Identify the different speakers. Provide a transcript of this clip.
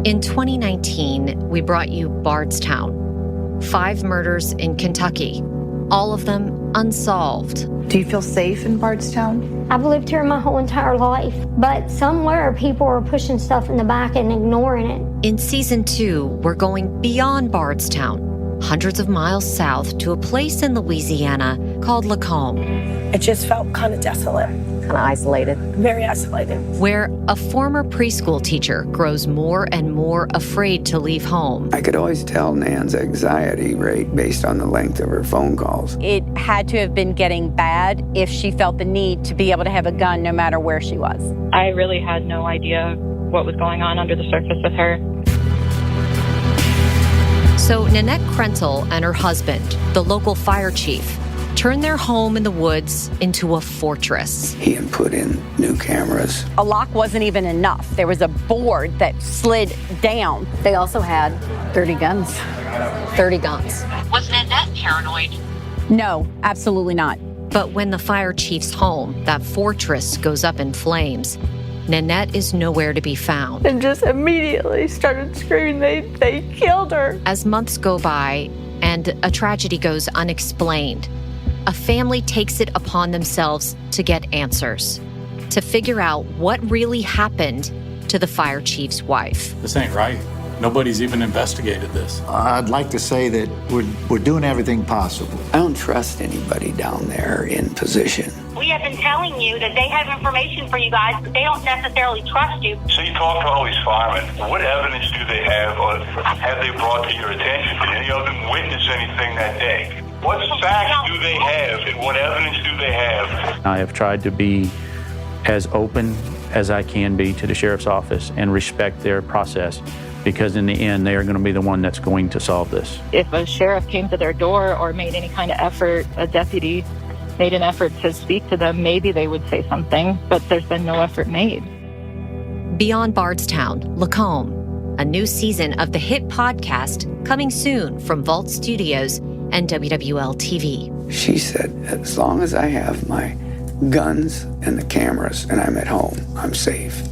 Speaker 1: In 2019, we brought you Bardstown. 5 murders in Kentucky, all of them unsolved.
Speaker 2: Do you feel safe in Bardstown?
Speaker 3: I've lived here my whole entire life, but somewhere people are pushing stuff in the back and ignoring it.
Speaker 1: In Season 2, we're going beyond Bardstown, hundreds of miles south to a place in Louisiana called Lacombe.
Speaker 4: It just felt kind of desolate.
Speaker 5: Kind of isolated.
Speaker 4: Very isolated.
Speaker 1: Where a former preschool teacher grows more and more afraid to leave home.
Speaker 6: I could always tell Nan's anxiety rate based on the length of her phone calls.
Speaker 5: It had to have been getting bad if she felt the need to be able to have a gun no matter where she was.
Speaker 7: I really had no idea what was going on under the surface with her.
Speaker 1: So Nanette Krentel and her husband, the local fire chief, turned their home in the woods into a fortress.
Speaker 6: He had put in new cameras.
Speaker 5: A lock wasn't even enough. There was a board that slid down.
Speaker 8: They also had 30 guns. 30 guns.
Speaker 9: Was Nanette paranoid?
Speaker 5: No, absolutely not.
Speaker 1: But when the fire chief's home, that fortress, goes up in flames, Nanette is nowhere to be found.
Speaker 4: And just immediately started screaming, they killed her.
Speaker 1: As months go by and a tragedy goes unexplained, a family takes it upon themselves to get answers, to figure out what really happened to the fire chief's wife.
Speaker 10: This ain't right. Nobody's even investigated this.
Speaker 11: I'd like to say that we're doing everything possible.
Speaker 6: I don't trust anybody down there in position.
Speaker 9: We have been telling you that they have information for you guys, but they don't necessarily trust you.
Speaker 12: So you talk to all these firemen. What evidence do they have, or have they brought to your attention? Did any of them witness anything that day? What facts do they have, and what evidence do they have?
Speaker 13: I have tried to be as open as I can be to the sheriff's office and respect their process, because in the end, they are going to be the one that's going to solve this.
Speaker 7: If a sheriff came to their door or made any kind of effort, a deputy made an effort to speak to them, maybe they would say something, but there's been no effort made.
Speaker 1: Beyond Bardstown, Lacombe, a new season of the hit podcast coming soon from Vault Studios and WWL-TV.
Speaker 6: She said, as long as I have my guns and the cameras and I'm at home, I'm safe.